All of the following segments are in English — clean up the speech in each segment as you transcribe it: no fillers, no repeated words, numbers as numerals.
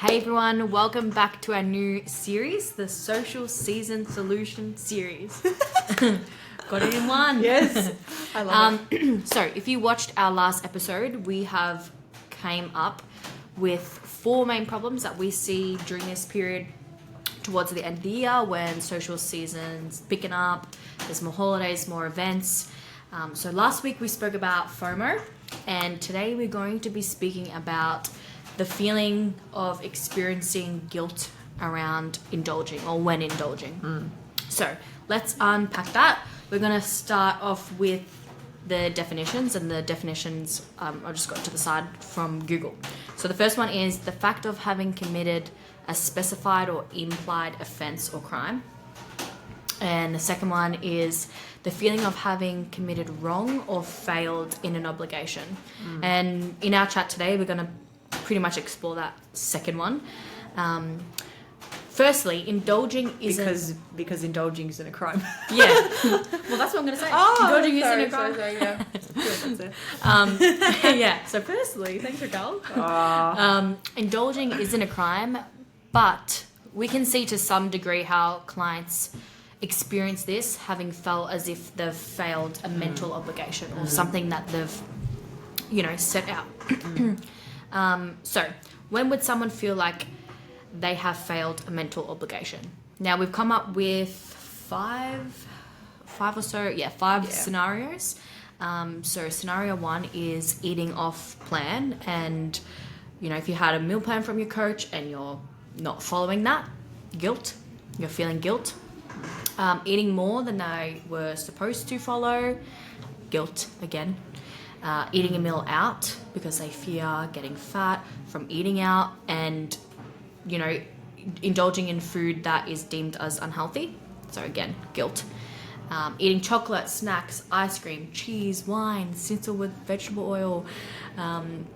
Hey everyone, welcome back to our new series, the Social Season Solution Series. Got it in one. Yes, I love it. So if you watched our last episode, we have came up with 4 main problems that we see during this period towards the end of the year when social season's picking up, there's more holidays, more events. So last week we spoke about FOMO, and today we're going to be speaking about the feeling of experiencing guilt around indulging or when indulging. So let's unpack that. We're going to start off with the definitions, and the definitions I just got to the side from Google. So the first one is the fact of having committed a specified or implied offense or crime. And the second one is the feeling of having committed wrong or failed in an obligation. And in our chat today, we're going to pretty much explore that second one. Firstly, indulging isn't... Because indulging isn't a crime. Yeah. Well, that's what I'm going to say. Indulging isn't a crime. Sorry, yeah. That's it. Yeah. So firstly, thanks, Raquel. Indulging isn't a crime, but we can see to some degree how clients experience this, having felt as if they've failed a mental obligation or something that they've, set out. So when would someone feel like they have failed a mental obligation? Now we've come up with five scenarios. So scenario 1 is eating off plan, and if you had a meal plan from your coach and you're not following that, guilt, you're feeling guilt. Eating more than they were supposed to follow, guilt again. Eating a meal out because they fear getting fat from eating out, and indulging in food that is deemed as unhealthy, so again, guilt. Eating chocolate, snacks, ice cream, cheese, wine, schnitzel with vegetable oil,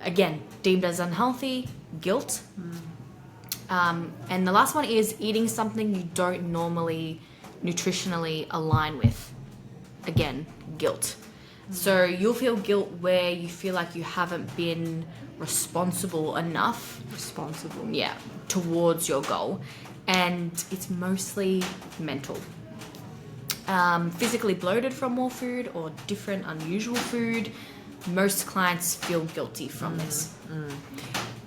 again, deemed as unhealthy, guilt. And the last one is eating something you don't normally nutritionally align with, again, guilt. So you'll feel guilt where you feel like you haven't been responsible enough. Yeah, towards your goal. And it's mostly mental. Physically bloated from more food or different unusual food. Most clients feel guilty from this.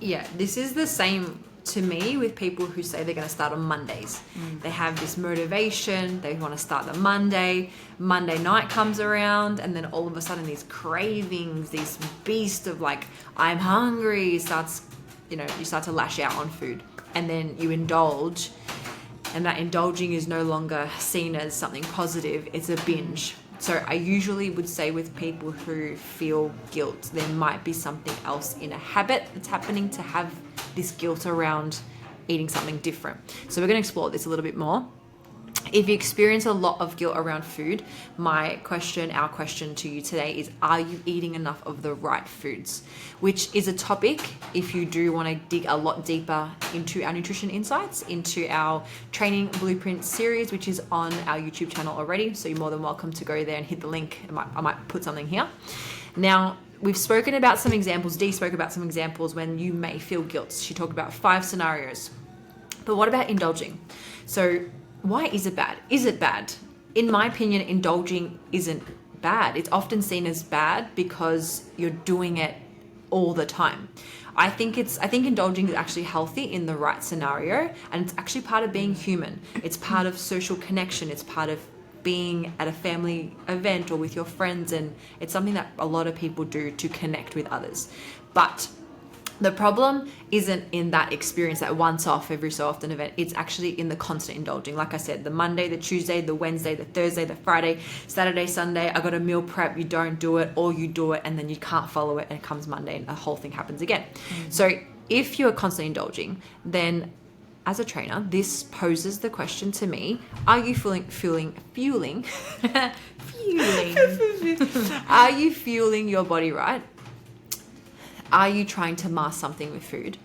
Yeah, this is the same to me with people who say they're going to start on Mondays. They have this motivation, they want to start the Monday night comes around, and then all of a sudden these cravings, this beast of like, I'm hungry, starts, you start to lash out on food, and then you indulge, and that indulging is no longer seen as something positive, it's a binge. So I usually would say with people who feel guilt, there might be something else in a habit that's happening to have this guilt around eating something different. So we're going to explore this a little bit more. If you experience a lot of guilt around food, our question to you today is, are you eating enough of the right foods? Which is a topic, if you do want to dig a lot deeper into our nutrition insights, into our training blueprint series, which is on our YouTube channel already. So you're more than welcome to go there and hit the link. I might put something here. Now, we've spoken about some examples. Dee spoke about some examples when you may feel guilt. She talked about 5 scenarios. But what about indulging? So why is it bad? Is it bad? In my opinion, indulging isn't bad. It's often seen as bad because you're doing it all the time. I think indulging is actually healthy in the right scenario, and it's actually part of being human. It's part of social connection. It's part of being at a family event or with your friends, and it's something that a lot of people do to connect with others. But the problem isn't in that experience, that once off every so often event. It's actually in the constant indulging. Like I said, the Monday, the Tuesday, the Wednesday, the Thursday, the Friday, Saturday, Sunday, I got a meal prep, you don't do it, or you do it and then you can't follow it, and it comes Monday and the whole thing happens again. So if you're constantly indulging, then as a trainer, this poses the question to me, are you fueling are you fueling your body right? Are you trying to mask something with food?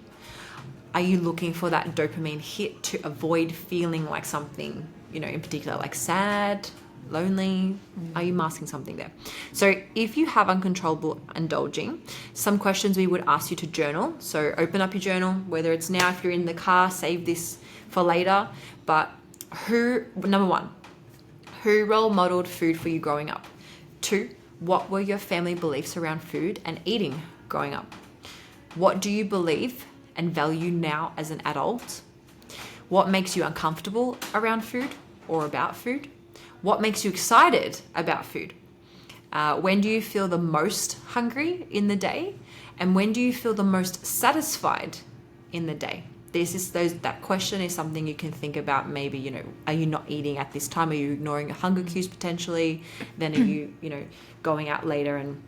Are you looking for that dopamine hit to avoid feeling like something, in particular, like sad, lonely? Are you masking something there? So if you have uncontrollable indulging, some questions we would ask you to journal. So open up your journal, whether it's now, if you're in the car, save this for later. But number one, who role modeled food for you growing up? 2, what were your family beliefs around food and eating growing up? What do you believe and value now as an adult? What makes you uncomfortable around food or about food? What makes you excited about food? When do you feel the most hungry in the day? And when do you feel the most satisfied in the day? That question is something you can think about. Maybe, are you not eating at this time? Are you ignoring your hunger cues potentially? Then are you, going out later and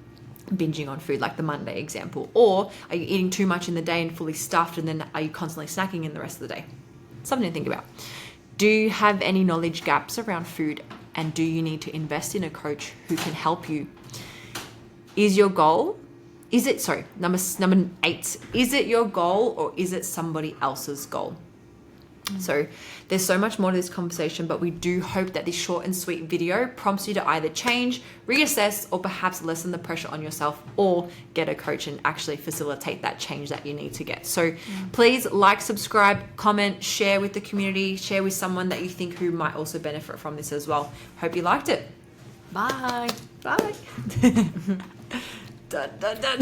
binging on food, like the Monday example? Or are you eating too much in the day and fully stuffed, and then are you constantly snacking in the rest of the day? Something to think about. Do you have any knowledge gaps around food, and do you need to invest in a coach who can help you? Number 8, is it your goal or is it somebody else's goal? So there's so much more to this conversation, but we do hope that this short and sweet video prompts you to either change, reassess, or perhaps lessen the pressure on yourself, or get a coach and actually facilitate that change that you need to get. So please like, subscribe, comment, share with the community, share with someone that you think who might also benefit from this as well. Hope you liked it. Bye. Bye. Dun, dun, dun.